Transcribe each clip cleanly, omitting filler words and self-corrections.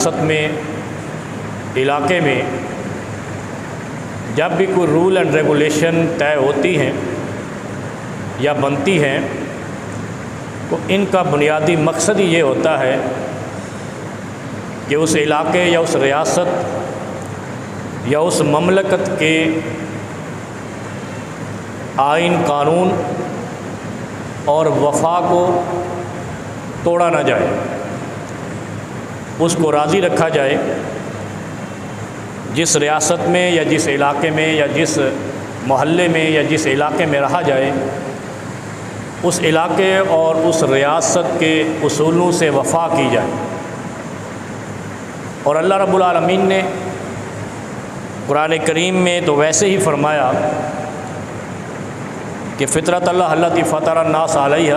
ریاست میں، علاقے میں جب بھی کوئی رول اینڈ ریگولیشن طے ہوتی ہیں یا بنتی ہیں تو ان کا بنیادی مقصد ہی یہ ہوتا ہے کہ اس علاقے یا اس ریاست یا اس مملکت کے آئین، قانون اور وفا کو توڑا نہ جائے، اس کو راضی رکھا جائے۔ جس ریاست میں یا جس علاقے میں یا جس محلے میں یا جس علاقے میں رہا جائے، اس علاقے اور اس ریاست کے اصولوں سے وفا کی جائے۔ اور اللہ رب العالمین نے قرآن کریم میں تو ویسے ہی فرمایا کہ فطرت اللہ التی فطر الناس علیہ،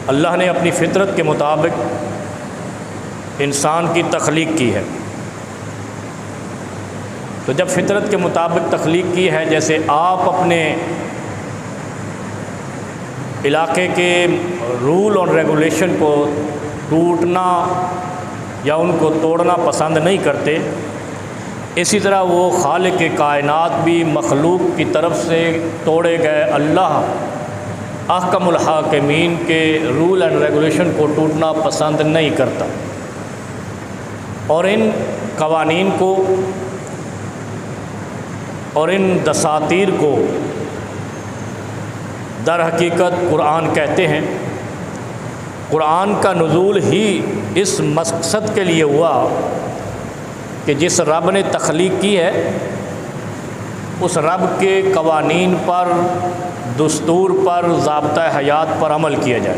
اللہ نے اپنی فطرت کے مطابق انسان کی تخلیق کی ہے۔ تو جب فطرت کے مطابق تخلیق کی ہے، جیسے آپ اپنے علاقے کے رول اور ریگولیشن کو ٹوٹنا یا ان کو توڑنا پسند نہیں کرتے، اسی طرح وہ خالق کائنات بھی مخلوق کی طرف سے توڑے گئے اللہ احکم الحاکمین کے رول اینڈ ریگولیشن کو ٹوٹنا پسند نہیں کرتا، اور ان قوانین کو اور ان دساتیر کو در حقیقت قرآن کہتے ہیں۔ قرآن کا نزول ہی اس مقصد کے لیے ہوا کہ جس رب نے تخلیق کی ہے اس رب کے قوانین پر، دستور پر، ضابطہ حیات پر عمل کیا جائے،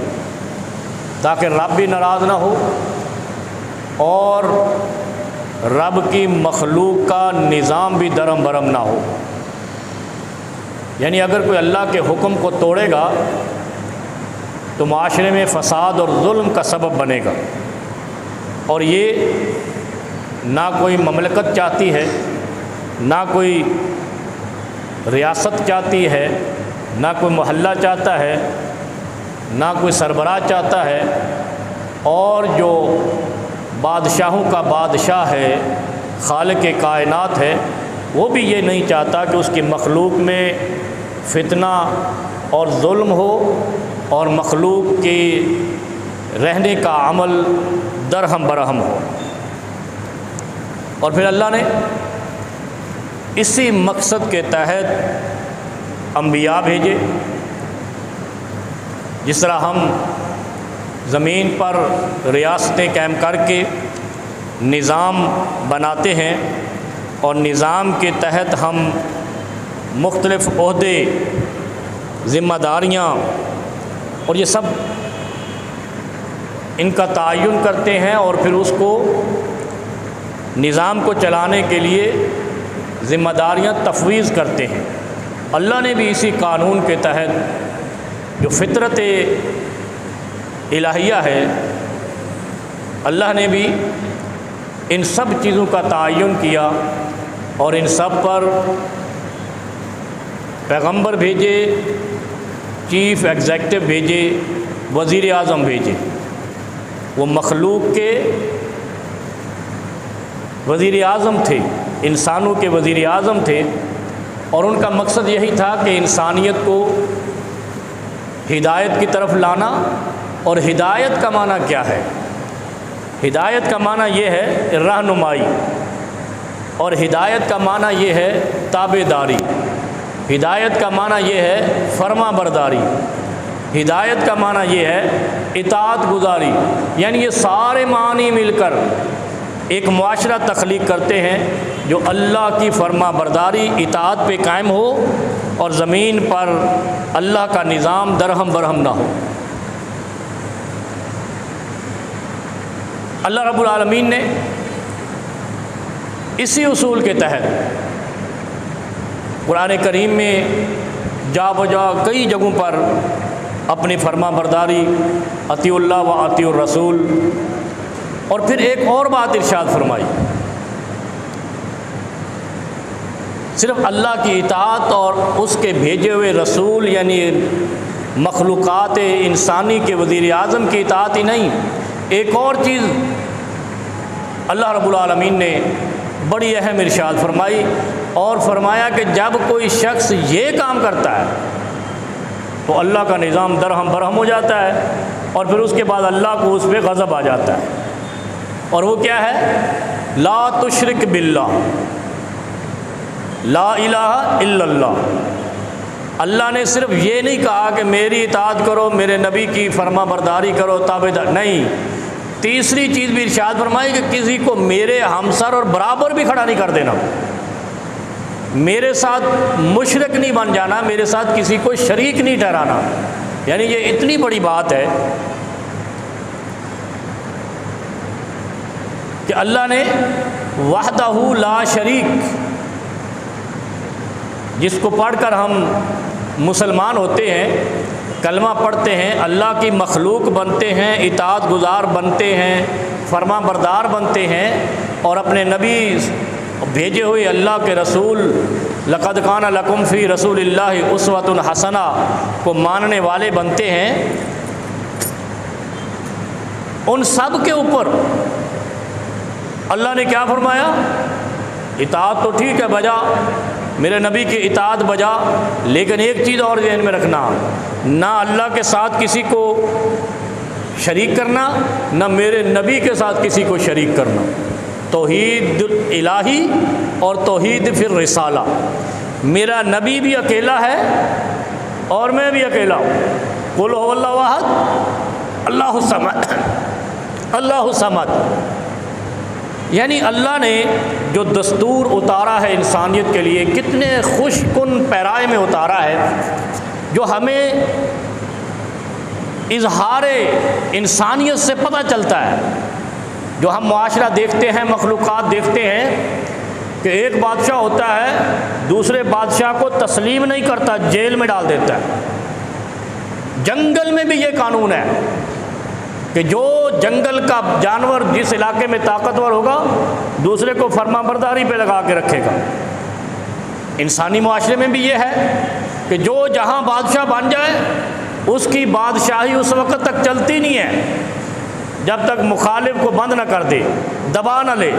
تاکہ رب بھی ناراض نہ ہو اور رب کی مخلوق کا نظام بھی درہم برہم نہ ہو۔ یعنی اگر کوئی اللہ کے حکم کو توڑے گا تو معاشرے میں فساد اور ظلم کا سبب بنے گا، اور یہ نہ کوئی مملکت چاہتی ہے، نہ کوئی ریاست چاہتی ہے، نہ کوئی محلہ چاہتا ہے، نہ کوئی سربراہ چاہتا ہے، اور جو بادشاہوں کا بادشاہ ہے، خالق کائنات ہے، وہ بھی یہ نہیں چاہتا کہ اس کی مخلوق میں فتنہ اور ظلم ہو اور مخلوق کی رہنے کا عمل درہم برہم ہو۔ اور پھر اللہ نے اسی مقصد کے تحت انبیاء بھیجے۔ جس طرح ہم زمین پر ریاستیں قائم کر کے نظام بناتے ہیں اور نظام کے تحت ہم مختلف عہدے، ذمہ داریاں اور یہ سب ان کا تعین کرتے ہیں، اور پھر اس کو نظام کو چلانے کے لیے ذمہ داریاں تفویض کرتے ہیں۔ اللہ نے بھی اسی قانون کے تحت جو فطرت الہیہ ہے، اللہ نے بھی ان سب چیزوں کا تعین کیا اور ان سب پر پیغمبر بھیجے، چیف ایگزیکٹو بھیجے، وزیر اعظم بھیجے۔ وہ مخلوق کے وزیر اعظم تھے، انسانوں کے وزیر اعظم تھے، اور ان کا مقصد یہی تھا کہ انسانیت کو ہدایت کی طرف لانا۔ اور ہدایت کا معنی کیا ہے؟ ہدایت کا معنی یہ ہے رہنمائی، اور ہدایت کا معنی یہ ہے تابع داری، ہدایت کا معنی یہ ہے فرما برداری، ہدایت کا معنی یہ ہے اطاعت گزاری۔ یعنی یہ سارے معنی مل کر ایک معاشرہ تخلیق کرتے ہیں جو اللہ کی فرما برداری، اطاعت پہ قائم ہو اور زمین پر اللہ کا نظام درہم برہم نہ ہو۔ اللہ رب العالمین نے اسی اصول کے تحت قرآن کریم میں جا بجا کئی جگہوں پر اپنی فرما برداری، اطیعوا اللہ و اطیعوا الرسول، اور پھر ایک اور بات ارشاد فرمائی، صرف اللہ کی اطاعت اور اس کے بھیجے ہوئے رسول یعنی مخلوقات انسانی کے وزیر اعظم کی اطاعت ہی نہیں، ایک اور چیز اللہ رب العالمین نے بڑی اہم ارشاد فرمائی اور فرمایا کہ جب کوئی شخص یہ کام کرتا ہے تو اللہ کا نظام درہم برہم ہو جاتا ہے اور پھر اس کے بعد اللہ کو اس پہ غضب آ جاتا ہے، اور وہ کیا ہے؟ لا تشرک باللہ، لا الہ الا اللہ۔ اللہ نے صرف یہ نہیں کہا کہ میری اطاعت کرو، میرے نبی کی فرما برداری کرو، تابعدار، نہیں، تیسری چیز بھی ارشاد فرمائی کہ کسی کو میرے ہمسر اور برابر بھی کھڑا نہیں کر دینا، میرے ساتھ مشرک نہیں بن جانا، میرے ساتھ کسی کو شریک نہیں ٹھہرانا۔ یعنی یہ اتنی بڑی بات ہے کہ اللہ نے وحدہ لا شریک، جس کو پڑھ کر ہم مسلمان ہوتے ہیں، کلمہ پڑھتے ہیں، اللہ کی مخلوق بنتے ہیں، اطاعت گزار بنتے ہیں، فرما بردار بنتے ہیں، اور اپنے نبی بھیجے ہوئے اللہ کے رسول لقد کان لکم فی رسول اللہ اسوۃ حسنہ کو ماننے والے بنتے ہیں، ان سب کے اوپر اللہ نے کیا فرمایا؟ اطاعت تو ٹھیک ہے بجا، میرے نبی کی اطاعت بجا، لیکن ایک چیز اور ذہن میں رکھنا، نہ اللہ کے ساتھ کسی کو شریک کرنا، نہ میرے نبی کے ساتھ کسی کو شریک کرنا۔ توحید الہی اور توحید فی الرسالہ، میرا نبی بھی اکیلا ہے اور میں بھی اکیلا ہوں۔ قل هو اللہ احد اللہ الصمد، اللہ الصمد، یعنی اللہ نے جو دستور اتارا ہے انسانیت کے لیے، کتنے خوش کن پیرائے میں اتارا ہے، جو ہمیں اظہار انسانیت سے پتہ چلتا ہے۔ جو ہم معاشرہ دیکھتے ہیں، مخلوقات دیکھتے ہیں کہ ایک بادشاہ ہوتا ہے، دوسرے بادشاہ کو تسلیم نہیں کرتا، جیل میں ڈال دیتا ہے۔ جنگل میں بھی یہ قانون ہے کہ جو جنگل کا جانور جس علاقے میں طاقتور ہوگا، دوسرے کو فرما برداری پہ لگا کے رکھے گا۔ انسانی معاشرے میں بھی یہ ہے کہ جو جہاں بادشاہ بن جائے، اس کی بادشاہی اس وقت تک چلتی نہیں ہے جب تک مخالف کو بند نہ کر دے، دبا نہ لے۔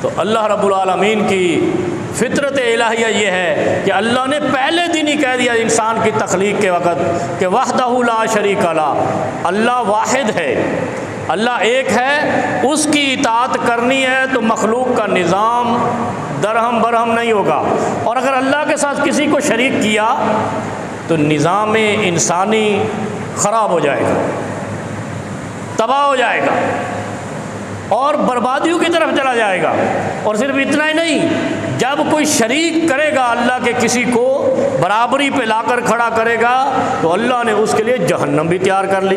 تو اللہ رب العالمین کی فطرت الہیہ یہ ہے کہ اللہ نے پہلے دن ہی کہہ دیا انسان کی تخلیق کے وقت کہ وحدہ لا شریک لہ، اللہ واحد ہے، اللہ ایک ہے، اس کی اطاعت کرنی ہے تو مخلوق کا نظام درہم برہم نہیں ہوگا، اور اگر اللہ کے ساتھ کسی کو شریک کیا تو نظام انسانی خراب ہو جائے گا، تباہ ہو جائے گا اور بربادیوں کی طرف چلا جائے گا۔ اور صرف اتنا ہی نہیں، جب کوئی شریک کرے گا اللہ کے کسی کو، برابری پہ لا کر کھڑا کرے گا، تو اللہ نے اس کے لیے جہنم بھی تیار کر لی۔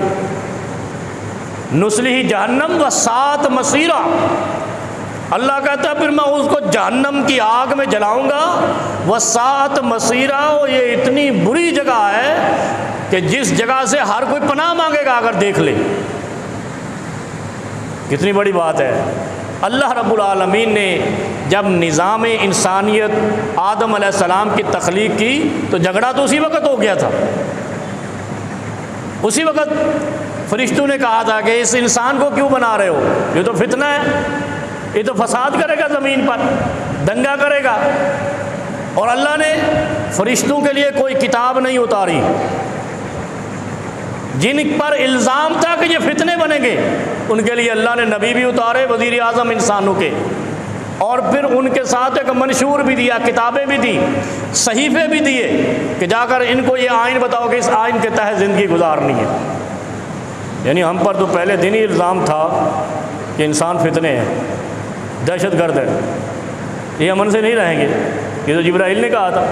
نصلہ جہنم وساءت مصیرا، اللہ کہتا ہے پھر میں اس کو جہنم کی آگ میں جلاؤں گا، وساءت مصیرا، یہ اتنی بری جگہ ہے کہ جس جگہ سے ہر کوئی پناہ مانگے گا اگر دیکھ لے۔ کتنی بڑی بات ہے۔ اللہ رب العالمین نے جب نظام انسانیت آدم علیہ السلام کی تخلیق کی تو جھگڑا تو اسی وقت ہو گیا تھا، اسی وقت فرشتوں نے کہا تھا کہ اس انسان کو کیوں بنا رہے ہو، یہ تو فتنہ ہے، یہ تو فساد کرے گا، زمین پر دنگا کرے گا۔ اور اللہ نے فرشتوں کے لیے کوئی کتاب نہیں اتاری، جن پر الزام تھا کہ یہ فتنے بنیں گے، ان کے لیے اللہ نے نبی بھی اتارے، وزیر اعظم انسانوں کے، اور پھر ان کے ساتھ ایک منشور بھی دیا، کتابیں بھی دی، صحیفے بھی دیے کہ جا کر ان کو یہ آئین بتاؤ کہ اس آئین کے تحت زندگی گزارنی ہے۔ یعنی ہم پر تو پہلے دن ہی الزام تھا کہ انسان فتنے ہیں، دہشت گرد ہے، یہ امن سے نہیں رہیں گے۔ یہ تو جبرائیل نے کہا تھا،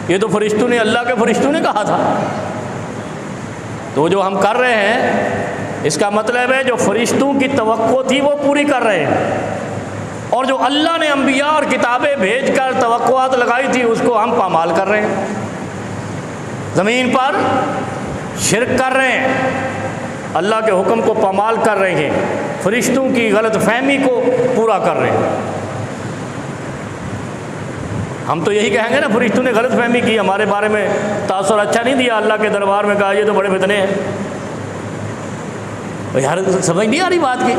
یہ تو فرشتوں نے، اللہ کے فرشتوں نے کہا تھا۔ تو جو ہم کر رہے ہیں، اس کا مطلب ہے جو فرشتوں کی توقع تھی وہ پوری کر رہے ہیں، اور جو اللہ نے انبیاء اور کتابیں بھیج کر توقعات لگائی تھی اس کو ہم پامال کر رہے ہیں، زمین پر شرک کر رہے ہیں، اللہ کے حکم کو پامال کر رہے ہیں، فرشتوں کی غلط فہمی کو پورا کر رہے ہیں۔ ہم تو یہی کہیں گے نا، فرشتوں نے غلط فہمی کی، ہمارے بارے میں تاثر اچھا نہیں دیا، اللہ کے دربار میں کہا یہ تو بڑے فتنے ہیں۔ یار سمجھ نہیں آ رہی بات کی۔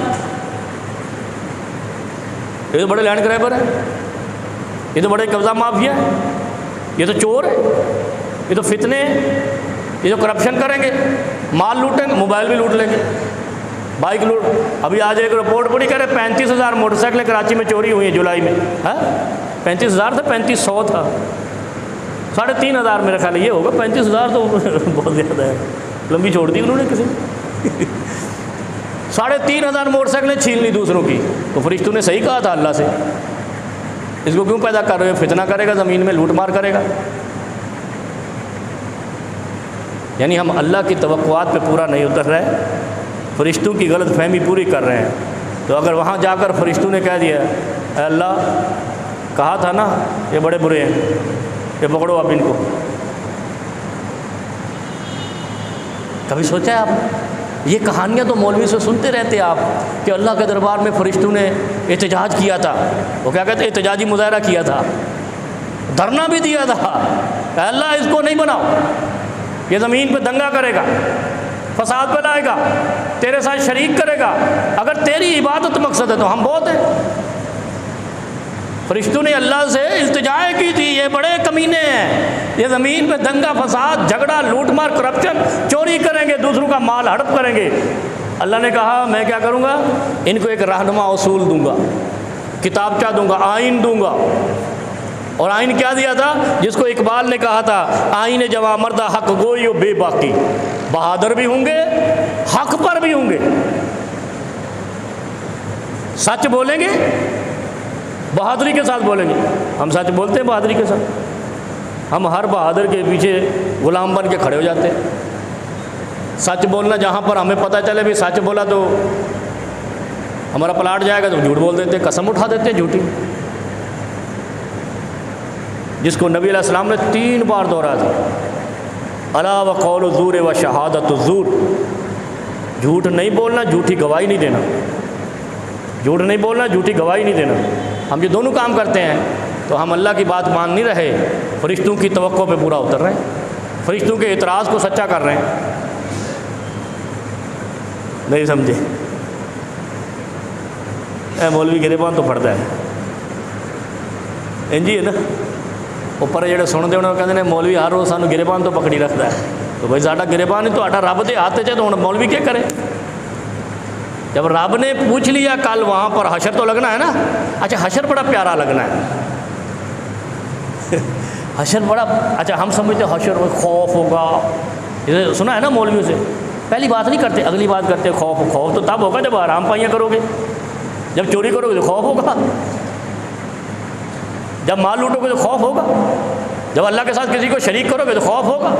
یہ تو بڑے لینڈ گریبر ہیں، یہ تو بڑے قبضہ مافیا ہے، یہ تو چور ہے، یہ تو فتنے ہیں، یہ تو کرپشن کریں گے، مال لوٹیں گے، موبائل بھی لوٹ لیں گے، بائک لوٹ. ابھی آج ایک رپورٹ پڑھی کہہ رہے 35,000 موٹر سائیکلیں کراچی میں چوری ہوئی ہیں جولائی میں. ہاں 35,000 تھا، 3500 تھا، 3,500 میرا خیال یہ ہوگا. 35,000 تو بہت زیادہ ہے، لمبی چھوڑ دی انہوں نے کسی نے. 3,500 موٹر سائیکلیں چھین لی دوسروں کی. تو فرشتوں نے صحیح کہا تھا اللہ سے، اس کو کیوں پیدا کر رہے ہو؟ فتنہ کرے گا، زمین میں لوٹ مار کرے گا. یعنی ہم اللہ کی توقعات پہ پورا نہیں اتر رہے، فرشتوں کی غلط فہمی پوری کر رہے ہیں. تو اگر وہاں جا کر فرشتوں نے کہہ دیا اے اللہ کہا تھا نا یہ بڑے برے ہیں، یہ پکڑو آپ ان کو. کبھی سوچا ہے آپ؟ یہ کہانیاں تو مولوی سے سنتے رہتے آپ کہ اللہ کے دربار میں فرشتوں نے احتجاج کیا تھا. وہ کیا کہتے ہیں؟ احتجاجی مظاہرہ کیا تھا، دھرنا بھی دیا تھا. اے اللہ اس کو نہیں بناؤ، یہ زمین پہ دنگا کرے گا، فساد پھیلائے گا، تیرے ساتھ شریک کرے گا. اگر تیری عبادت مقصد ہے تو ہم بہت ہیں. فرشتوں نے اللہ سے التجا کی تھی یہ بڑے کمینے ہیں، یہ زمین پہ دنگا فساد جھگڑا لوٹ مار کرپشن چوری کریں گے، دوسروں کا مال ہڑپ کریں گے. اللہ نے کہا میں کیا کروں گا؟ ان کو ایک رہنما اصول دوں گا، کتابچہ دوں گا، آئین دوں گا. اور آئین کیا دیا تھا؟ جس کو اقبال نے کہا تھا آئین جواں مردہ حق گوئی و بے باقی. بہادر بھی ہوں گے، حق پر بھی ہوں گے، سچ بولیں گے، بہادری کے ساتھ بولیں گے. ہم سچ بولتے ہیں بہادری کے ساتھ، ہم ہر بہادر کے پیچھے غلام بن کے کھڑے ہو جاتے ہیں. سچ بولنا جہاں پر ہمیں پتہ چلے بھی سچ بولا تو ہمارا پلاٹ جائے گا تو جھوٹ بول دیتے، قسم اٹھا دیتے جھوٹی، جس کو نبی علیہ السلام نے 3 بار دوہرایا تھا، الا وقول الزور و شہادت الزور. جھوٹ نہیں بولنا، جھوٹی گواہی نہیں دینا. جھوٹ نہیں بولنا، جھوٹی گواہی نہیں دینا. ہم یہ دونوں کام کرتے ہیں تو ہم اللہ کی بات مان نہیں رہے، فرشتوں کی توقع پہ پورا اتر رہے ہیں، فرشتوں کے اعتراض کو سچا کر رہے ہیں. نہیں سمجھے؟ اے مولوی گریبان تو پڑھتا ہے انجی ہے نا. اوپر جڑے سنتے انہوں نے کہتے ہیں مولوی ہر روز سانو گریبان تو پکڑی رکھتا ہے. تو بھائی ساڈا گریبان ہی تو رب دے ہاتھ چ، تو ہوں مولوی کیا کرے؟ جب رب نے پوچھ لیا کل وہاں پر حشر تو لگنا ہے نا. اچھا حشر بڑا پیارا لگنا ہے، حشر بڑا اچھا. ہم سمجھتے حشر میں خوف ہوگا، یہ سنا ہے نا مولویوں سے. پہلی بات نہیں کرتے، اگلی بات کرتے. خوف تو تب ہوگا جب آرام پائیاں کرو گے، جب چوری کرو گے تو خوف ہوگا، جب مال لوٹو گے تو خوف ہوگا، جب اللہ کے ساتھ کسی کو شریک کرو گے تو خوف ہوگا،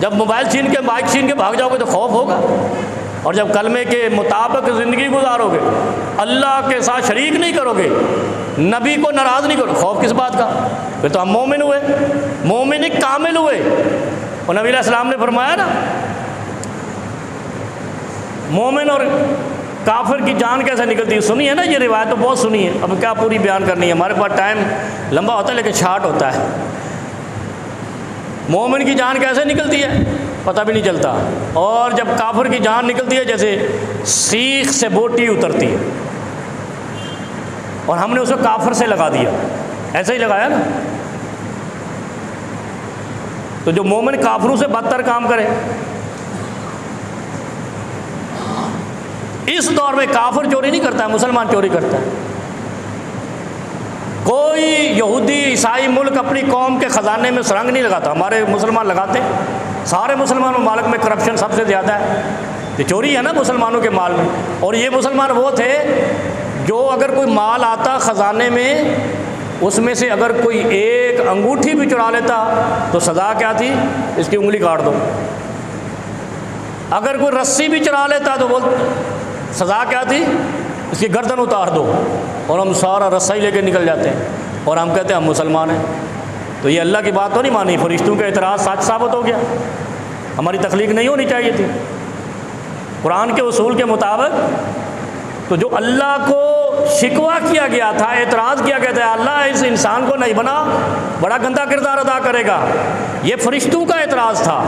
جب موبائل چھین کے بائک چھین کے بھاگ جاؤ گے تو خوف ہوگا. اور جب کلمے کے مطابق زندگی گزارو گے، اللہ کے ساتھ شریک نہیں کرو گے، نبی کو ناراض نہیں کرو، خوف کس بات کا؟ پھر تو ہم مومن ہوئے، مومن کامل ہوئے. اور نبی علیہ السلام نے فرمایا نا مومن اور کافر کی جان کیسے نکلتی ہے. سنی ہے نا یہ روایت تو بہت سنی ہے، اب کیا پوری بیان کرنی ہے، ہمارے پاس ٹائم لمبا ہوتا ہے لیکن شارٹ ہوتا ہے. مومن کی جان کیسے نکلتی ہے پتہ بھی نہیں چلتا، اور جب کافر کی جان نکلتی ہے جیسے سیخ سے بوٹی اترتی ہے. اور ہم نے اسے کافر سے لگا دیا، ایسے ہی لگایا نا. تو جو مومن کافروں سے بدتر کام کرے، اس دور میں کافر چوری نہیں کرتا ہے، مسلمان چوری کرتا ہے. کوئی یہودی عیسائی ملک اپنی قوم کے خزانے میں سرنگ نہیں لگاتا، ہمارے مسلمان لگاتے. سارے مسلمان ممالک میں کرپشن سب سے زیادہ ہے، یہ چوری ہے نا مسلمانوں کے مال میں. اور یہ مسلمان وہ تھے جو اگر کوئی مال آتا خزانے میں، اس میں سے اگر کوئی ایک انگوٹھی بھی چرا لیتا تو سزا کیا تھی؟ اس کی انگلی کاٹ دو. اگر کوئی رسی بھی چرا لیتا تو بول سزا کیا تھی؟ اس کی گردن اتار دو. اور ہم سارا رسا ہی لے کے نکل جاتے ہیں اور ہم کہتے ہیں ہم مسلمان ہیں. تو یہ اللہ کی بات تو نہیں مانی، فرشتوں کا اعتراض سچ ثابت ہو گیا. ہماری تخلیق نہیں ہونی چاہیے تھی قرآن کے اصول کے مطابق. تو جو اللہ کو شکوہ کیا گیا تھا، اعتراض کیا گیا تھا اللہ اس انسان کو نہیں بنا، بڑا گندا کردار ادا کرے گا، یہ فرشتوں کا اعتراض تھا.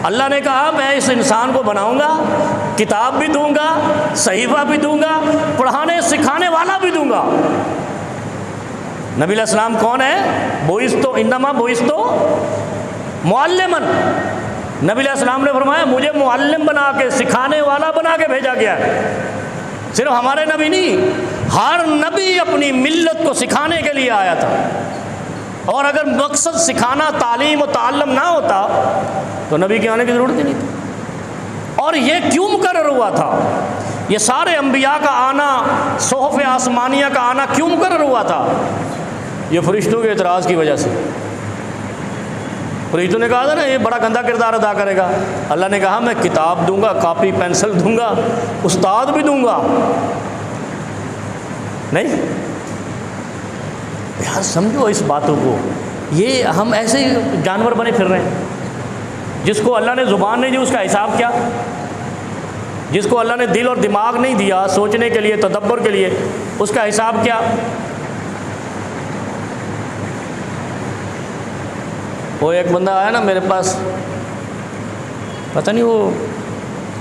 اللہ نے کہا میں اس انسان کو بناؤں گا، کتاب بھی دوں گا، صحیفہ بھی دوں گا، پڑھانے سکھانے والا بھی دوں دوں گا۔ نبی علیہ السلام کون ہے؟ بعثت انما بعثت معلما، نبی علیہ السلام نے فرمایا مجھے معلم بنا کے، سکھانے والا بنا کے بھیجا گیا ہے۔ صرف ہمارے نبی نہیں، ہر نبی اپنی ملت کو سکھانے کے لیے آیا تھا، اور اگر مقصد سکھانا، تعلیم و تعلم نہ ہوتا تو نبی کے آنے کی ضرورت ہی نہیں تھی۔ اور یہ کیوں مقرر ہوا تھا؟ یہ سارے انبیاء کا آنا، صحف آسمانیہ کا آنا کیوں مقرر ہوا تھا؟ یہ فرشتوں کے اعتراض کی وجہ سے۔ فرشتوں نے کہا تھا نا یہ بڑا گندا کردار ادا کرے گا، اللہ نے کہا میں کتاب دوں گا، کاپی پینسل دوں گا، استاد بھی دوں گا۔ نہیں یار سمجھو اس باتوں کو، یہ ہم ایسے جانور بنے پھر رہے ہیں۔ جس کو اللہ نے زبان نہیں دی اس کا حساب کیا؟ جس کو اللہ نے دل اور دماغ نہیں دیا سوچنے کے لیے، تدبر کے لیے، اس کا حساب کیا؟ وہ ایک بندہ آیا نا میرے پاس، پتہ نہیں وہ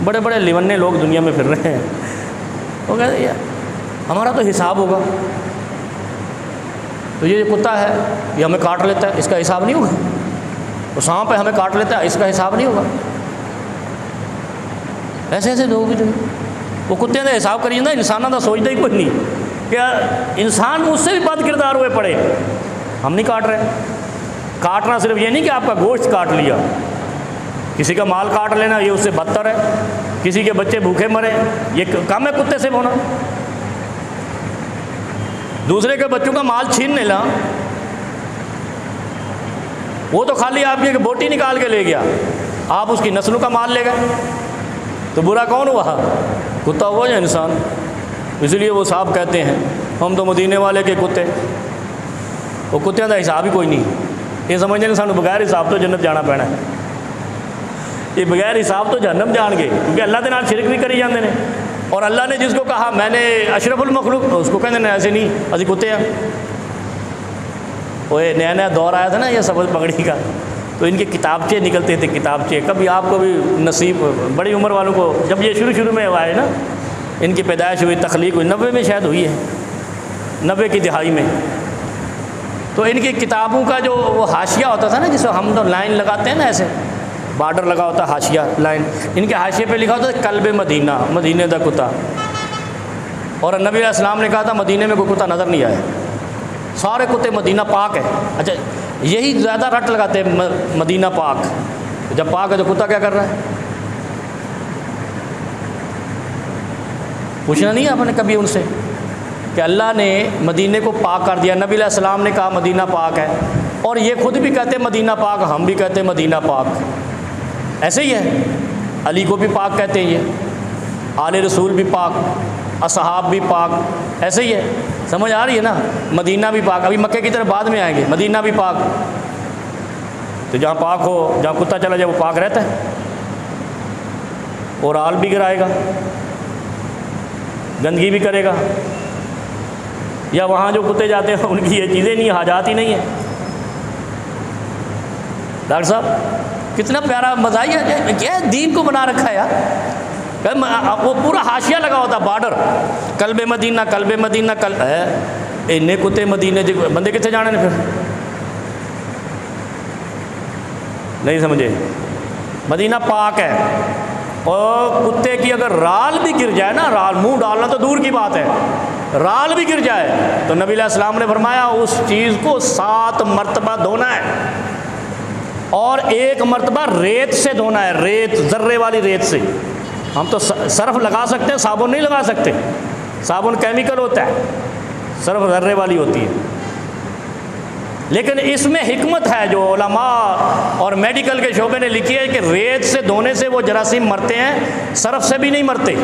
بڑے بڑے لیونے لوگ دنیا میں پھر رہے ہیں، وہ کہتے ہیں یار ہمارا تو حساب ہوگا، تو یہ کتا ہے یہ ہمیں کاٹ لیتا ہے، اس کا حساب نہیں ہوگا، وہ سانپ ہے ہمیں کاٹ لیتا ہے، اس کا حساب نہیں ہوگا۔ ایسے ایسے لوگ بھی وہ کتے کا حساب کری جاتا، انسانوں کا سوچتا ہی کچھ نہیں کہ انسان مجھ سے بھی بد کردار ہوئے پڑے، ہم نہیں کاٹ رہے۔ کاٹنا صرف یہ نہیں کہ آپ کا گوشت کاٹ لیا، کسی کا مال کاٹ لینا یہ اس سے بدتر ہے، کسی کے بچے بھوکے مرے یہ کم ہے کتے سے ہونا، دوسرے کے بچوں کا مال چھین لینا، وہ تو خالی آپ کی بوٹی نکال کے لے گیا، آپ اس کی نسلوں کا مال لے گئے، تو برا کون ہوا؟ کتا ہوا یا انسان؟ اس لیے وہ صاحب کہتے ہیں ہم تو مدینے والے کے کتے، وہ کتوں کا حساب ہی کوئی نہیں، یہ سمجھتے ہیں سانو بغیر حساب تو جنت جانا پینا ہے، یہ بغیر حساب تو جہنم جان گے، کیونکہ اللہ کے نال شرک بھی کری جاندے نے، اور اللہ نے جس کو کہا میں نے اشرف المخلوق، اس کو کہتے ہیں ایسے نہیں اسی کتے ہیں۔ وہ نیا نیا دور آیا تھا نا یہ سبز پگڑی کا، تو ان کے کتابچے نکلتے تھے، کتابچے، کبھی آپ کو بھی نصیب، بڑی عمر والوں کو جب یہ شروع میں آئے نا، ان کی پیدائش ہوئی، تخلیق ہوئی 90 میں شاید ہوئی ہے، 90 کی دہائی میں، تو ان کی کتابوں کا جو وہ حاشیہ ہوتا تھا نا، جس کو ہم تو لائن لگاتے ہیں نا ایسے، بارڈر لگا ہوتا ہے حاشیہ لائن، ان کے حاشیے پہ لکھا ہوتا ہے کلب مدینہ، مدینے دا کتا، اور نبی علیہ السلام نے کہا تھا مدینے میں کوئی کتا نظر نہیں آیا، سارے کتے مدینہ پاک ہے۔ اچھا یہی زیادہ رٹ لگاتے ہیں مدینہ پاک، جب پاک ہے تو کتا کیا کر رہا ہے؟ پوچھنا نہیں ہے آپ نے کبھی ان سے کہ اللہ نے مدینے کو پاک کر دیا، نبی علیہ السلام نے کہا مدینہ پاک ہے، اور یہ خود بھی کہتے ہیں مدینہ پاک، ہم بھی کہتے ہیں مدینہ پاک، ایسے ہی ہے، علی کو بھی پاک کہتے ہیں، یہ آل رسول بھی پاک، اصحاب بھی پاک، ایسے ہی ہے، سمجھ آ رہی ہے نا؟ مدینہ بھی پاک، ابھی مکے کی طرف بعد میں آئیں گے، مدینہ بھی پاک، تو جہاں پاک ہو، جہاں کتا چلا جائے وہ پاک رہتا ہے، اور آل بھی گرائے گا، گندگی بھی کرے گا، یا وہاں جو کتے جاتے ہیں ان کی یہ چیزیں نہیں، حاجات ہی نہیں ہیں۔ ڈاکٹر صاحب کتنا پیارا مزاحیہ ہے، کیا دین کو بنا رکھا ہے یار، وہ پورا حاشیہ لگا ہوتا بارڈر، کلب مدینہ، کلب مدینہ، انے کتے مدینے بندے کتنے جانے نے پھر؟ نہیں سمجھے؟ مدینہ پاک ہے، اور کتے کی اگر رال بھی گر جائے نا، رال منہ ڈالنا تو دور کی بات ہے، رال بھی گر جائے تو نبی علیہ السلام نے فرمایا اس چیز کو 7 مرتبہ دھونا ہے، اور 1 مرتبہ ریت سے دھونا ہے، ریت، ذرے والی ریت سے۔ ہم تو صرف لگا سکتے ہیں، صابن نہیں لگا سکتے، صابن کیمیکل ہوتا ہے، صرف ذرے والی ہوتی ہے، لیکن اس میں حکمت ہے جو علماء اور میڈیکل کے شعبے نے لکھی ہے کہ ریت سے دھونے سے وہ جراثیم مرتے ہیں، صرف سے بھی نہیں مرتے۔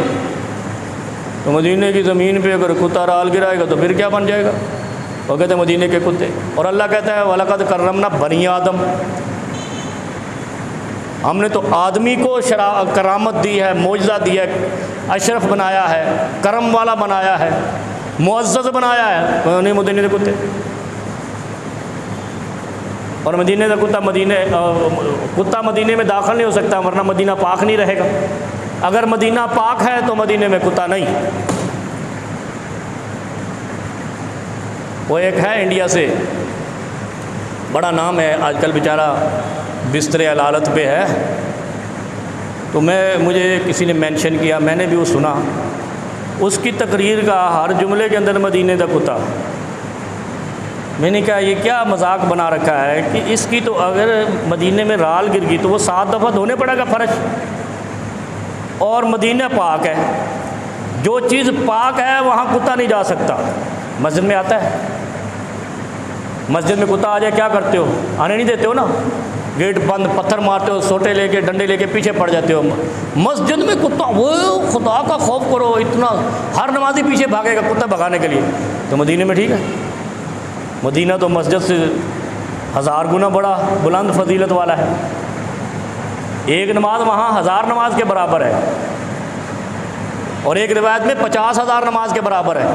تو مدینے کی زمین پہ اگر کتا رال گرائے گا تو پھر کیا بن جائے گا؟ وہ کہتے ہیں مدینے کے کتے، اور اللہ کہتا ہے وَلَقَدْ كَرَّمْنَا بَنِي آدم، ہم نے تو آدمی کو کرامت دی ہے، معجزہ دیا ہے، اشرف بنایا ہے، کرم والا بنایا ہے، معزز بنایا ہے، نہیں مدینے کے کتے، اور مدینے کا کتا مدینے میں داخل نہیں ہو سکتا ورنہ مدینہ پاک نہیں رہے گا، اگر مدینہ پاک ہے تو مدینے میں کتا نہیں۔ وہ ایک ہے انڈیا سے، بڑا نام ہے، آج کل بیچارہ بستر علالت پہ ہے، تو مجھے کسی نے مینشن کیا، میں نے بھی وہ سنا، اس کی تقریر کا ہر جملے کے اندر مدینے کا کتا۔ میں نے کہا یہ کیا مذاق بنا رکھا ہے کہ اس کی تو اگر مدینے میں رال گر گئی تو وہ 7 دفعہ دھونے پڑے گا فرش، اور مدینہ پاک ہے، جو چیز پاک ہے وہاں کتا نہیں جا سکتا۔ مسجد میں آتا ہے، مسجد میں کتا آ جائے کیا کرتے ہو؟ آنے نہیں دیتے ہو نا، گیٹ بند، پتھر مارتے ہو، سوٹے لے کے ڈنڈے لے کے پیچھے پڑ جاتے ہو۔ مسجد میں کتا، وہ خدا کا خوف کرو، اتنا ہر نمازی پیچھے بھاگے گا کتا بھگانے کے لیے، تو مدینے میں ٹھیک ہے؟ مدینہ تو مسجد سے 1000 گنا بڑا بلند فضیلت والا ہے، ایک نماز وہاں 1000 نماز کے برابر ہے، اور ایک روایت میں 50,000 نماز کے برابر ہے،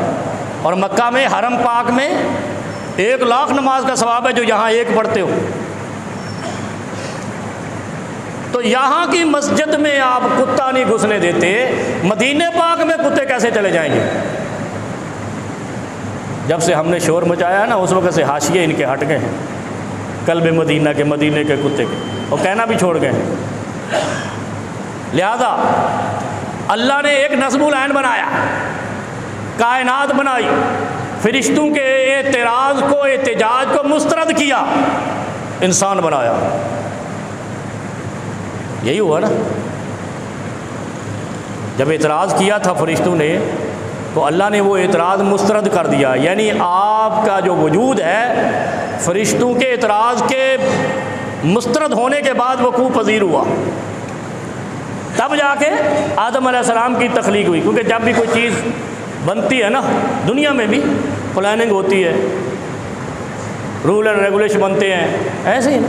اور مکہ میں حرم پاک میں 1,00,000 نماز کا ثواب ہے جو یہاں ایک پڑھتے ہو۔ تو یہاں کی مسجد میں آپ کتا نہیں گھسنے دیتے، مدینہ پاک میں کتے کیسے چلے جائیں گے؟ جب سے ہم نے شور مچایا ہے نا، اس وقت سے حاشیے ان کے ہٹ گئے ہیں، قلب مدینہ کے، مدینے کے کتے کے، اور کہنا بھی چھوڑ گئے ہیں۔ لہذا اللہ نے ایک نظم العین بنایا، کائنات بنائی، فرشتوں کے اعتراض کو، احتجاج کو مسترد کیا، انسان بنایا۔ یہی ہوا نا، جب اعتراض کیا تھا فرشتوں نے تو اللہ نے وہ اعتراض مسترد کر دیا، یعنی آپ کا جو وجود ہے فرشتوں کے اعتراض کے مسترد ہونے کے بعد وقوع پذیر ہوا، تب جا کے آدم علیہ السلام کی تخلیق ہوئی۔ کیونکہ جب بھی کوئی چیز بنتی ہے نا، دنیا میں بھی پلاننگ ہوتی ہے، رول اینڈ ریگولیشن بنتے ہیں، ایسے ہی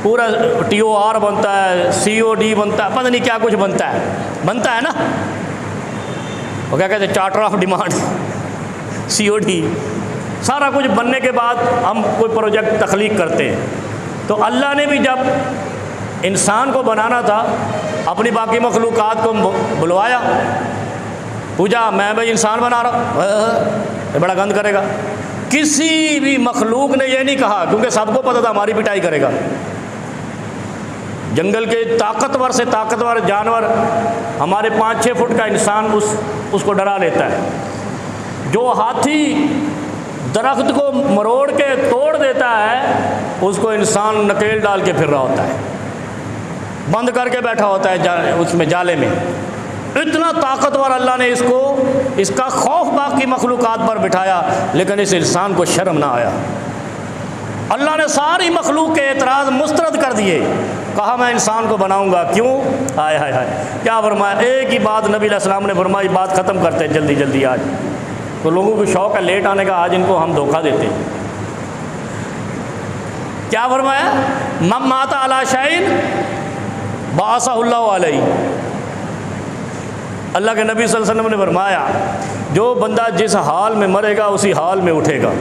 پورا TOR بنتا ہے، COD بنتا ہے، پتہ نہیں کیا کچھ بنتا ہے نا، وہ کیا کہتے ہیں، چارٹر آف ڈیمانڈ، COD، سارا کچھ بننے کے بعد ہم کوئی پروجیکٹ تخلیق کرتے ہیں۔ تو اللہ نے بھی جب انسان کو بنانا تھا، اپنی باقی مخلوقات کو بلوایا، پوچھا میں بھائی انسان بنا رہا ہوں، یہ بڑا گند کرے گا۔ کسی بھی مخلوق نے یہ نہیں کہا، کیونکہ سب کو پتہ تھا ہماری پٹائی کرے گا۔ جنگل کے طاقتور سے طاقتور جانور، ہمارے 5-6 فٹ کا انسان اس کو ڈرا لیتا ہے۔ جو ہاتھی درخت کو مروڑ کے توڑ دیتا ہے، اس کو انسان نکیل ڈال کے پھر رہا ہوتا ہے، بند کر کے بیٹھا ہوتا ہے اس میں، جالے میں۔ اتنا طاقتور اللہ نے اس کا خوف باقی مخلوقات پر بٹھایا، لیکن اس انسان کو شرم نہ آیا۔ اللہ نے ساری مخلوق کے اعتراض مسترد کر دیے، کہا میں انسان کو بناؤں گا، کیوں؟ ہائے ہائے ہائے، کیا فرمایا؟ ایک ہی بات نبی علیہ السلام نے فرمائی، بات ختم کرتے ہیں جلدی جلدی۔ آج تو لوگوں کو شوق ہے لیٹ آنے کا، آج ان کو ہم دھوکہ دیتے ہیں۔ کیا فرمایا؟ من مات علی شیء بعثہ اللہ علیہ۔ اللہ کے نبی صلی اللہ علیہ وسلم نے فرمایا جو بندہ جس حال میں مرے گا اسی حال میں اٹھے گا۔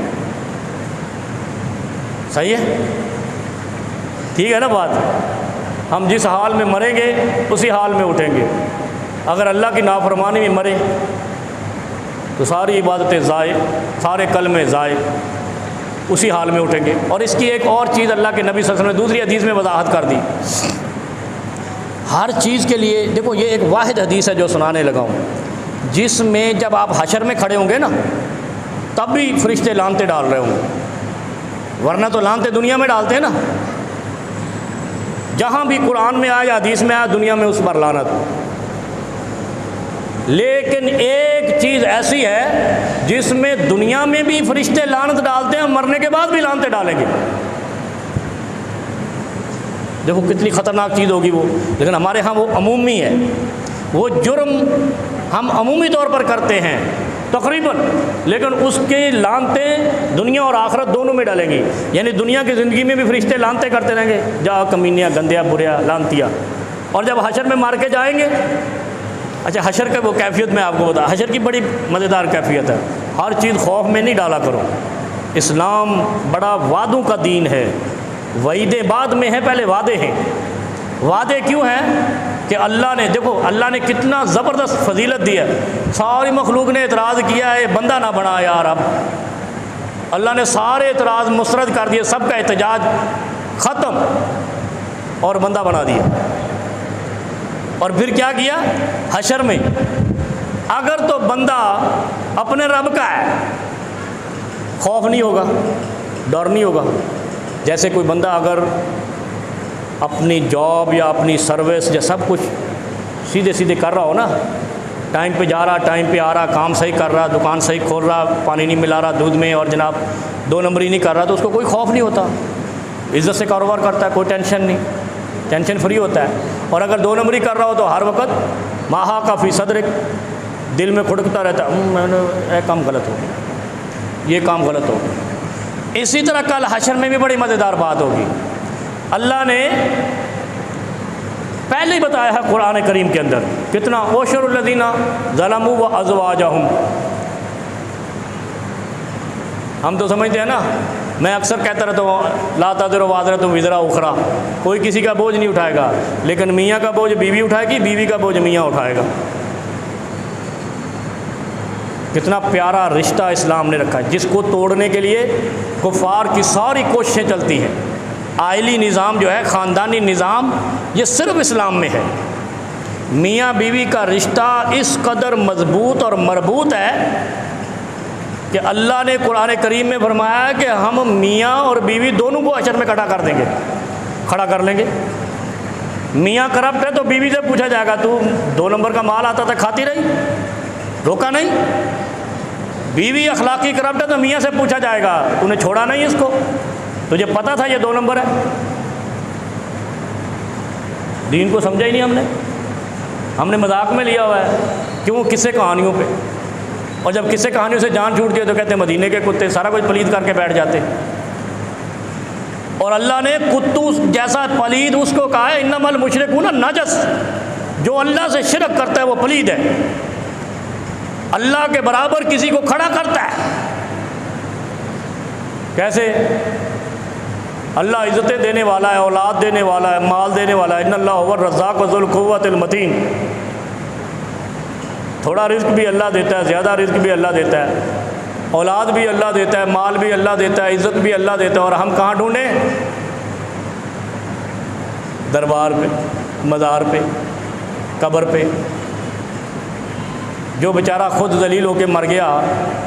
صحیح ہے؟ ٹھیک ہے نا بات؟ ہم جس حال میں مریں گے اسی حال میں اٹھیں گے۔ اگر اللہ کی نافرمانی میں مرے تو ساری عبادتیں ضائع، سارے کلمے ضائع، اسی حال میں اٹھیں گے۔ اور اس کی ایک اور چیز اللہ کے نبی صلی اللہ علیہ وسلم نے دوسری حدیث میں وضاحت کر دی۔ ہر چیز کے لیے دیکھو، یہ ایک واحد حدیث ہے جو سنانے لگا ہوں، جس میں جب آپ حشر میں کھڑے ہوں گے نا، تب بھی فرشتے لانتے ڈال رہے ہوں گے، ورنہ تو لانتے دنیا میں ڈالتے ہیں نا۔ جہاں بھی قرآن میں آیا، حدیث میں آیا، دنیا میں اس پر لعنت۔ لیکن ایک چیز ایسی ہے جس میں دنیا میں بھی فرشتے لعنت ڈالتے ہیں، مرنے کے بعد بھی لعنتیں ڈالیں گے۔ دیکھو کتنی خطرناک چیز ہوگی وہ، لیکن ہمارے ہاں وہ عمومی ہے، وہ جرم ہم عمومی طور پر کرتے ہیں تقریباً، لیکن اس کی لعنتیں دنیا اور آخرت دونوں میں ڈالیں گی۔ یعنی دنیا کی زندگی میں بھی فرشتے لعنتیں کرتے رہیں گے، جا کمینیا، گندیا، بریا، لعنتیا، اور جب حشر میں مار کے جائیں گے۔ اچھا، حشر کا وہ کیفیت میں آپ کو بتا، حشر کی بڑی مزیدار کیفیت ہے۔ ہر چیز خوف میں نہیں ڈالا کرو، اسلام بڑا وعدوں کا دین ہے، وعیدیں بعد میں ہیں، پہلے وعدے ہیں۔ وعدے کیوں ہیں کہ اللہ نے، دیکھو اللہ نے کتنا زبردست فضیلت دی ہے۔ ساری مخلوق نے اعتراض کیا ہے بندہ نہ بنا یار، اب اللہ نے سارے اعتراض مسترد کر دیے، سب کا احتجاج ختم، اور بندہ بنا دیا۔ اور پھر کیا کیا حشر میں؟ اگر تو بندہ اپنے رب کا ہے، خوف نہیں ہوگا، ڈر نہیں ہوگا۔ جیسے کوئی بندہ اگر اپنی جاب یا اپنی سروس یا سب کچھ سیدھے سیدھے کر رہا ہو نا، ٹائم پہ جا رہا، ٹائم پہ آ رہا، کام صحیح کر رہا، دکان صحیح کھول رہا، پانی نہیں ملا رہا دودھ میں، اور جناب 2 نمبری نہیں کر رہا، تو اس کو کوئی خوف نہیں ہوتا، عزت سے کاروبار کرتا ہے، کوئی ٹینشن نہیں، ٹینشن فری ہوتا ہے۔ اور اگر 2 نمبری کر رہا ہو تو ہر وقت ماہا کا فی صدرک، دل میں کھڑکتا رہتا ہے، میں نے یہ کام غلط ہو گیا، یہ کام غلط ہو گیا۔ اسی طرح کل حشر میں بھی بڑی مزیدار بات ہوگی۔ اللہ نے پہلے ہی بتایا ہے قرآن کریم کے اندر کتنا، اوشر الذین ظلموا وازواجہم۔ ہم تو سمجھتے ہیں نا، میں اکثر کہتا رہتا ہوں لا تزر وازرۃ وزر اخری، کوئی کسی کا بوجھ نہیں اٹھائے گا، لیکن میاں کا بوجھ بیوی اٹھائے گی، بیوی کا بوجھ میاں اٹھائے گا۔ کتنا پیارا رشتہ اسلام نے رکھا ہے، جس کو توڑنے کے لیے کفار کی ساری کوششیں چلتی ہیں۔ آئلی نظام جو ہے، خاندانی نظام، یہ صرف اسلام میں ہے۔ میاں بیوی کا رشتہ اس قدر مضبوط اور مربوط ہے کہ اللہ نے قرآن کریم میں فرمایا ہے کہ ہم میاں اور بیوی دونوں کو حشر میں کھڑا کر دیں گے، کھڑا کر لیں گے۔ میاں کرپٹ ہے تو بیوی سے پوچھا جائے گا تو 2 نمبر کا مال آتا تھا کھاتی رہی، روکا نہیں؟ بیوی اخلاقی کرپٹ ہے تو میاں سے پوچھا جائے گا تو نے چھوڑا نہیں اس کو، تجھے پتا تھا یہ 2 نمبر ہے؟ دین کو سمجھا ہی نہیں ہم نے مذاق میں لیا ہوا ہے۔ کیوں؟ قصے کہانیوں پہ، اور جب قصے کہانیوں سے جان چھوٹتی ہے تو کہتے ہیں مدینے کے کتے سارا کچھ پلید کر کے بیٹھ جاتے۔ اور اللہ نے کتوں جیسا پلید اس کو کہا ہے انما المشرکون نجس، جو اللہ سے شرک کرتا ہے وہ پلید ہے۔ اللہ کے برابر کسی کو کھڑا کرتا ہے، کیسے؟ اللہ عزتیں دینے والا ہے، اولاد دینے والا ہے، مال دینے والا ہے۔ ان اللہ هو الرزاق ذو القوۃ المتین۔ تھوڑا رزق بھی اللہ دیتا ہے، زیادہ رزق بھی اللہ دیتا ہے، اولاد بھی اللہ دیتا ہے، مال بھی اللہ دیتا ہے، عزت بھی اللہ دیتا ہے، اور ہم کہاں ڈھونڈیں؟ دربار پہ، مزار پہ، قبر پہ۔ جو بیچارہ خود ذلیل ہو کے مر گیا،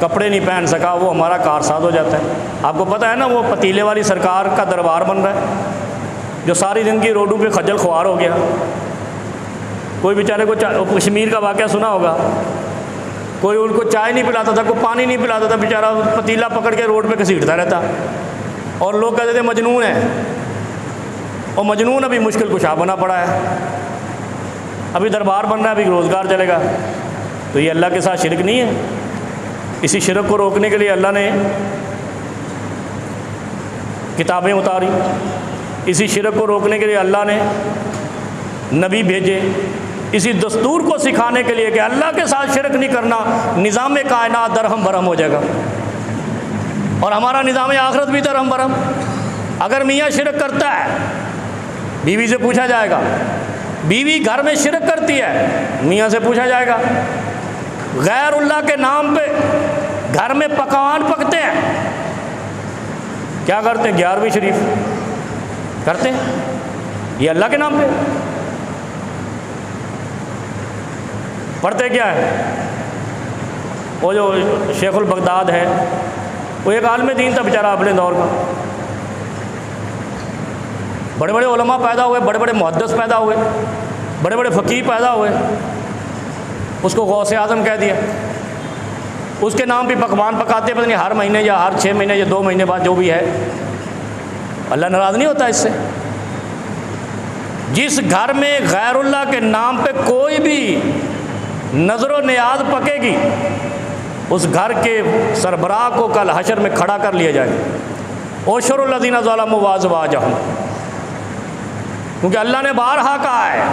کپڑے نہیں پہن سکا، وہ ہمارا کارساز ہو جاتا ہے۔ آپ کو پتہ ہے نا، وہ پتیلے والی سرکار کا دربار بن رہا ہے، جو ساری زندگی روڈوں پہ خجل خوار ہو گیا۔ کوئی بیچارے کو کشمیر کا واقعہ سنا ہوگا، کوئی ان کو چائے نہیں پلاتا تھا، کوئی پانی نہیں پلاتا تھا، بیچارہ پتیلا پکڑ کے روڈ پہ گھسیٹتا رہتا، اور لوگ کہتے تھے مجنون ہے، اور مجنون ابھی مشکل کشا بنا پڑا ہے، ابھی دربار بن رہا ہے، ابھی روزگار چلے گا۔ تو یہ اللہ کے ساتھ شرک نہیں ہے؟ اسی شرک کو روکنے کے لیے اللہ نے کتابیں اتاری، اسی شرک کو روکنے کے لیے اللہ نے نبی بھیجے، اسی دستور کو سکھانے کے لیے کہ اللہ کے ساتھ شرک نہیں کرنا، نظام کائنات درہم برہم ہو جائے گا، اور ہمارا نظام آخرت بھی درہم برہم۔ اگر میاں شرک کرتا ہے، بیوی سے پوچھا جائے گا، بیوی گھر میں شرک کرتی ہے، میاں سے پوچھا جائے گا، غیر اللہ کے نام پہ گھر میں پکوان پکتے ہیں، کیا کرتے ہیں؟ 11ویں شریف کرتے ہیں، یہ اللہ کے نام پہ پڑھتے کیا ہے؟ وہ جو شیخ البغداد ہے، وہ ایک عالم دین تھا بیچارہ اپنے دور کا، بڑے بڑے علماء پیدا ہوئے، بڑے بڑے محدث پیدا ہوئے، بڑے بڑے فقیہ پیدا ہوئے، اس کو غوث اعظم کہہ دیا۔ اس کے نام پہ پکوان پکاتے، پتہ نہیں ہر مہینے یا ہر 6 مہینے یا 2 مہینے بعد، جو بھی ہے۔ اللہ ناراض نہیں ہوتا اس سے؟ جس گھر میں غیر اللہ کے نام پہ کوئی بھی نظر و نیاز پکے گی، اس گھر کے سربراہ کو کل حشر میں کھڑا کر لیا جائے گا۔ اوشر الذین ظلموا وازواجہم، کیونکہ اللہ نے بارہا کہا ہے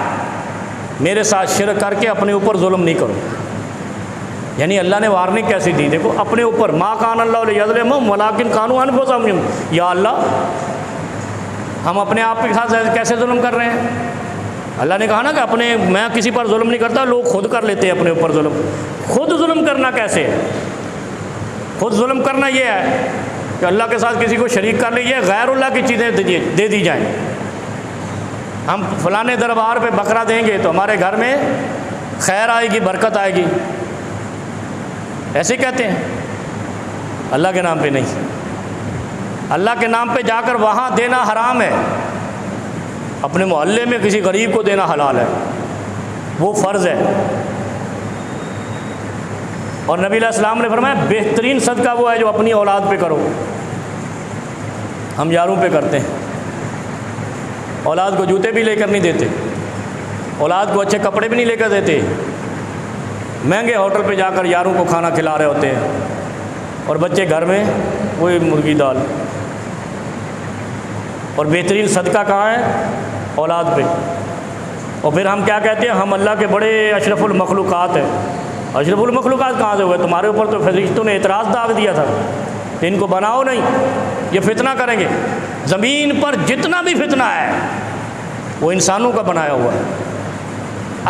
میرے ساتھ شرک کر کے اپنے اوپر ظلم نہیں کرو۔ یعنی اللہ نے وارننگ کیسی دی؟ دیکھو، اپنے اوپر، ما کان اللہ لیظلمہم ولکن کانوا انفسہم یظلمون۔ یا اللہ، ہم اپنے آپ کے ساتھ کیسے ظلم کر رہے ہیں؟ اللہ نے کہا نا کہ میں کسی پر ظلم نہیں کرتا، لوگ خود کر لیتے ہیں اپنے اوپر ظلم۔ خود ظلم کرنا کیسے ہے؟ خود ظلم کرنا یہ ہے کہ اللہ کے ساتھ کسی کو شریک کر لیجیے، غیر اللہ کی چیزیں دے دی جائیں۔ ہم فلانے دربار پہ بکرا دیں گے تو ہمارے گھر میں خیر آئے گی، برکت آئے گی، ایسے کہتے ہیں۔ اللہ کے نام پہ نہیں، اللہ کے نام پہ جا کر وہاں دینا حرام ہے، اپنے محلے میں کسی غریب کو دینا حلال ہے، وہ فرض ہے۔ اور نبی علیہ السلام نے فرمایا بہترین صدقہ وہ ہے جو اپنی اولاد پہ کرو۔ ہم یاروں پہ کرتے ہیں، اولاد کو جوتے بھی لے کر نہیں دیتے، اولاد کو اچھے کپڑے بھی نہیں لے کر دیتے، مہنگے ہوٹل پہ جا کر یاروں کو کھانا کھلا رہے ہوتے ہیں، اور بچے گھر میں وہی مرغی دال۔ اور بہترین صدقہ کہاں ہے؟ اولاد پہ۔ اور پھر ہم کیا کہتے ہیں؟ ہم اللہ کے بڑے اشرف المخلوقات ہیں۔ اشرف المخلوقات کہاں سے ہوئے؟ تمہارے اوپر تو فرشتوں نے اعتراض داغ دیا تھا کہ ان کو بناؤ نہیں، یہ فتنہ کریں گے۔ زمین پر جتنا بھی فتنہ ہے وہ انسانوں کا بنایا ہوا ہے۔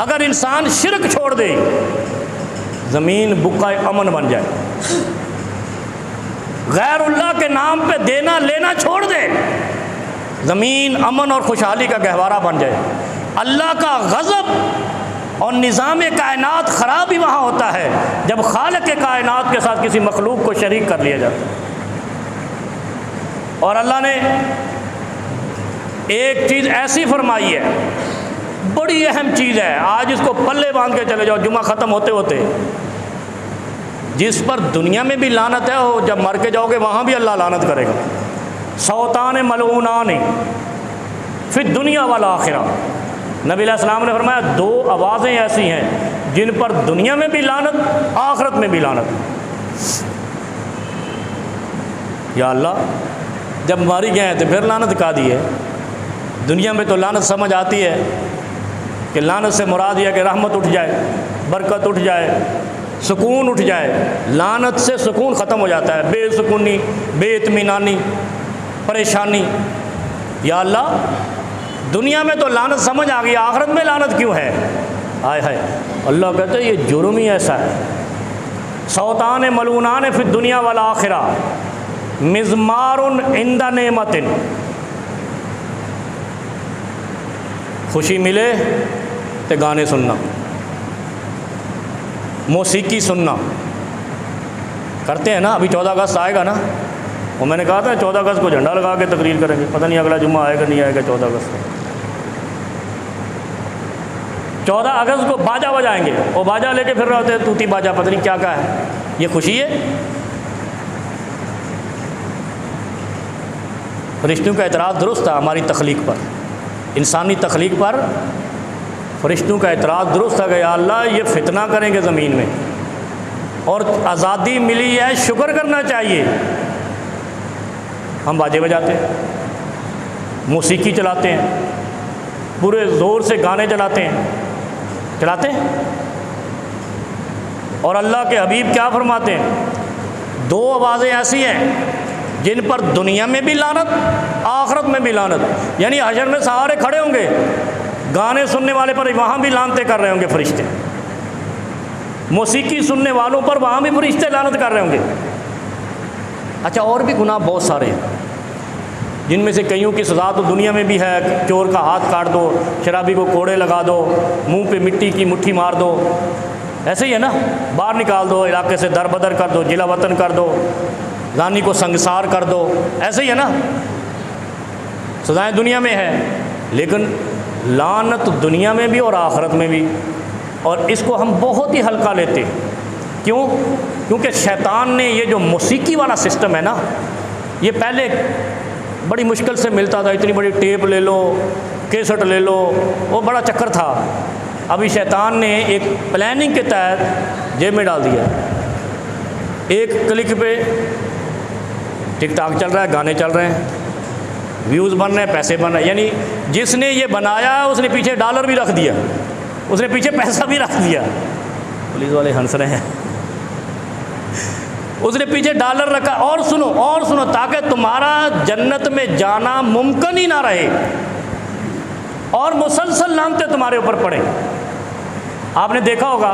اگر انسان شرک چھوڑ دے زمین بقعہ امن بن جائے، غیر اللہ کے نام پہ دینا لینا چھوڑ دے زمین امن اور خوشحالی کا گہوارہ بن جائے۔ اللہ کا غضب اور نظام کائنات خراب ہی وہاں ہوتا ہے جب خالق کائنات کے ساتھ کسی مخلوق کو شریک کر لیا جاتا ہے۔ اور اللہ نے ایک چیز ایسی فرمائی ہے، بڑی اہم چیز ہے، آج اس کو پلے باندھ کے چلے جاؤ جمعہ ختم ہوتے ہوتے، جس پر دنیا میں بھی لعنت ہے اور جب مر کے جاؤ گے وہاں بھی اللہ لعنت کرے گا۔ صوتان ملعونان فی الدنیا والآخرہ، نبی علیہ السلام نے فرمایا دو آوازیں ایسی ہیں جن پر دنیا میں بھی لعنت، آخرت میں بھی لعنت۔ یا اللہ، جب ماری گئے ہیں تو پھر لعنت کا دی ہے؟ دنیا میں تو لعنت سمجھ آتی ہے کہ لعنت سے مراد یہ ہے کہ رحمت اٹھ جائے، برکت اٹھ جائے، سکون اٹھ جائے۔ لعنت سے سکون ختم ہو جاتا ہے، بے سکونی، بے اطمینانی، پریشانی۔ یا اللہ، دنیا میں تو لعنت سمجھ آ گئی، آخرت میں لعنت کیوں ہے؟ ہائے ہائے، اللہ کہتے ہیں یہ جرم ہی ایسا ہے۔ صوتان ملعونان فی الدنیا والآخرہ مزمار عند نعمت، خوشی ملے تو گانے سننا، موسیقی سننا کرتے ہیں نا۔ ابھی 14 اگست آئے گا نا، وہ میں نے کہا تھا 14 اگست کو جھنڈا لگا کے تقریر کریں گے، پتہ نہیں اگلا جمعہ آئے گا نہیں آئے گا 14 اگست کو۔ 14 اگست کو باجا بجائیں گے، وہ باجا لے کے پھر رہے ہوتے ہیں، توتی باجا، پتہ نہیں کیا کیا ہے۔ یہ خوشی ہے؟ فرشتوں کا اعتراض درست تھا ہماری تخلیق پر، انسانی تخلیق پر فرشتوں کا اعتراض درست تھا کہ یا اللہ یہ فتنہ کریں گے زمین میں، اور آزادی ملی ہے شکر کرنا چاہیے۔ ہم باجے بجاتے ہیں، موسیقی چلاتے ہیں، پورے زور سے گانے چلاتے ہیں، اور اللہ کے حبیب کیا فرماتے ہیں؟ دو آوازیں ایسی ہیں جن پر دنیا میں بھی لعنت، آخرت میں بھی لعنت۔ یعنی حشر میں سارے کھڑے ہوں گے، گانے سننے والے پر وہاں بھی لعنتیں کر رہے ہوں گے فرشتے، موسیقی سننے والوں پر وہاں بھی فرشتے لعنت کر رہے ہوں گے۔ اچھا، اور بھی گناہ بہت سارے ہیں جن میں سے کئیوں کی سزا تو دنیا میں بھی ہے، چور کا ہاتھ کاٹ دو، شرابی کو کوڑے لگا دو، منہ پہ مٹی کی مٹھی مار دو، ایسے ہی ہے نا، باہر نکال دو، علاقے سے در بدر کر دو، جلا وطن کر دو، زانی کو سنگسار کر دو، ایسے ہی ہے نا، سزائیں دنیا میں ہے۔ لیکن لعنت دنیا میں بھی اور آخرت میں بھی، اور اس کو ہم بہت ہی ہلکا لیتے ہیں۔ کیوں؟ کیونکہ شیطان نے یہ جو موسیقی والا سسٹم ہے نا، یہ پہلے بڑی مشکل سے ملتا تھا، اتنی بڑی ٹیپ لے لو، کیسٹ لے لو، وہ بڑا چکر تھا۔ ابھی شیطان نے ایک پلاننگ کے تحت جیب میں ڈال دیا، ایک کلک پہ ٹک ٹاک چل رہا ہے، گانے چل رہے ہیں، ویوز بن رہے ہیں، پیسے بن رہے ہیں۔ یعنی جس نے یہ بنایا اس نے پیچھے ڈالر بھی رکھ دیا، اس نے پیچھے پیسہ بھی رکھ دیا۔ پولیس والے ہنس رہے ہیں، اس نے پیچھے ڈالر رکھا۔ اور سنو تاکہ تمہارا جنت میں جانا ممکن ہی نہ رہے، اور مسلسل لعنتیں تمہارے اوپر پڑیں۔ آپ نے دیکھا ہوگا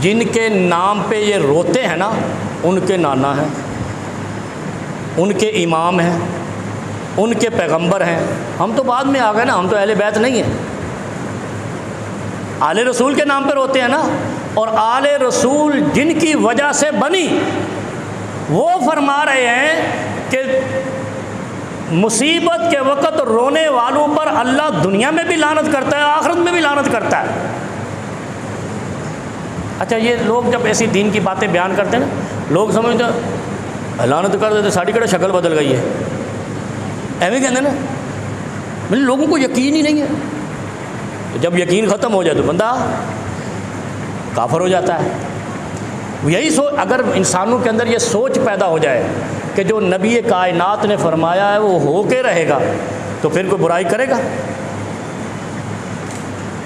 جن کے نام پہ یہ روتے ہیں نا ان کے نانا ہیں، ان کے امام ہیں، ان کے پیغمبر ہیں۔ ہم تو بعد میں آ گئے نا، ہم تو اہل بیت نہیں ہیں۔ آل رسول کے نام پہ روتے ہیں نا، اور آل رسول جن کی وجہ سے بنی وہ فرما رہے ہیں کہ مصیبت کے وقت رونے والوں پر اللہ دنیا میں بھی لعنت کرتا ہے، آخرت میں بھی لعنت کرتا ہے۔ اچھا، یہ لوگ جب ایسی دین کی باتیں بیان کرتے ہیں نا، لوگ سمجھتے ہیں لعنت کر دیتے، ساڑی کڑا شکل بدل گئی ہے، ایویں کہتے ہیں نا، مطلب لوگوں کو یقین ہی نہیں ہے۔ جب یقین ختم ہو جائے تو بندہ کافر ہو جاتا ہے۔ یہی سوچ، اگر انسانوں کے اندر یہ سوچ پیدا ہو جائے کہ جو نبی کائنات نے فرمایا ہے وہ ہو کے رہے گا، تو پھر کوئی برائی کرے گا؟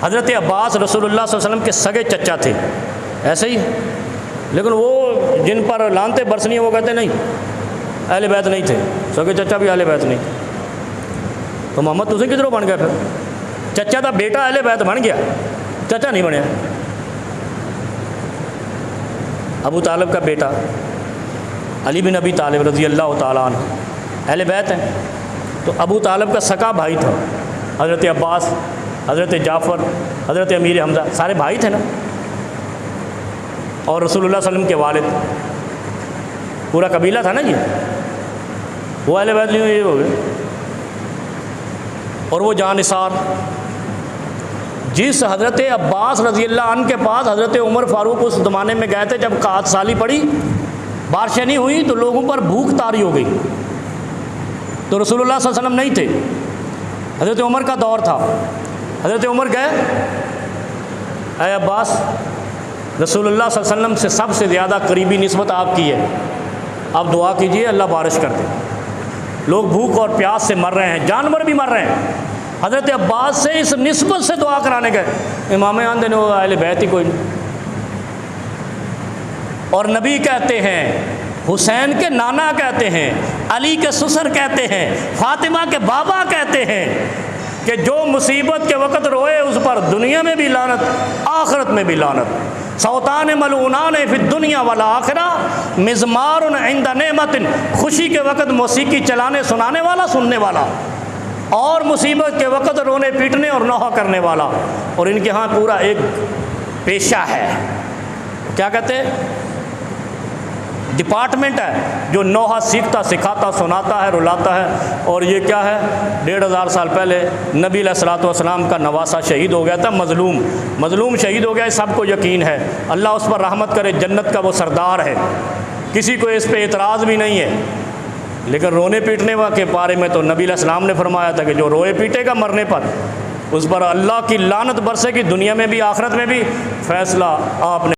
حضرت عباس رسول اللہ صلی اللہ علیہ وسلم کے سگے چچا تھے، ایسے ہی، لیکن وہ جن پر لعنتیں برسنی ہیں وہ کہتے نہیں اہل بیت نہیں تھے، سگے چچا بھی اہل بیت نہیں تھے۔ تو محمد تسی کدھروں بن گیا؟ پھر چچا تھا، بیٹا اہل بیت بن گیا، چچا نہیں بنیا۔ ابو طالب کا بیٹا علی بن ابی طالب رضی اللہ تعالیٰ عنہ اہل بیت ہیں، تو ابو طالب کا سکا بھائی تھا حضرت عباس، حضرت جعفر، حضرت امیر حمزہ، سارے بھائی تھے نا، اور رسول اللہ صلی اللہ علیہ وسلم کے والد، پورا قبیلہ تھا نا یہ، وہ اہل بیت نہیں ہوئے، یہ ہو گئے۔ اور وہ جاں نثار جس حضرت عباس رضی اللہ عنہ کے پاس حضرت عمر فاروق اس زمانے میں گئے تھے، جب قحط سالی پڑی، بارشیں نہیں ہوئی تو لوگوں پر بھوک طاری ہو گئی، تو رسول اللہ صلی اللہ علیہ وسلم نہیں تھے، حضرت عمر کا دور تھا۔ حضرت عمر گئے، اے عباس، رسول اللہ صلی اللہ علیہ وسلم سے سب سے زیادہ قریبی نسبت آپ کی ہے، آپ دعا کیجئے اللہ بارش کر دے، لوگ بھوک اور پیاس سے مر رہے ہیں، جانور بھی مر رہے ہیں۔ حضرت عباس سے اس نسبت سے دعا کرانے گئے، امام آندے نے وہ اہل بیت ہی کوئی نہیں۔ اور نبی کہتے ہیں، حسین کے نانا کہتے ہیں، علی کے سسر کہتے ہیں، فاطمہ کے بابا کہتے ہیں کہ جو مصیبت کے وقت روئے اس پر دنیا میں بھی لعنت، آخرت میں بھی لعنت۔ صوتان ملعونان فی الدنیا والآخرہ، مزمار عند نعمت، خوشی کے وقت موسیقی چلانے سنانے والا، سننے والا، اور مصیبت کے وقت رونے پیٹنے اور نوحہ کرنے والا۔ اور ان کے ہاں پورا ایک پیشہ ہے، کیا کہتے ہیں، ڈپارٹمنٹ ہے، جو نوحہ سیکھتا، سکھاتا، سناتا ہے، رلاتا ہے۔ اور یہ کیا ہے، 1500 سال پہلے نبی علیہ الصلوۃ والسلام کا نواسہ شہید ہو گیا تھا، مظلوم شہید ہو گیا، سب کو یقین ہے، اللہ اس پر رحمت کرے، جنت کا وہ سردار ہے، کسی کو اس پہ اعتراض بھی نہیں ہے۔ لیکن رونے پیٹنے کے بارے میں تو نبی علیہ السلام نے فرمایا تھا کہ جو روئے پیٹے گا مرنے پر، اس پر اللہ کی لعنت برسے گی، دنیا میں بھی آخرت میں بھی۔ فیصلہ آپ نے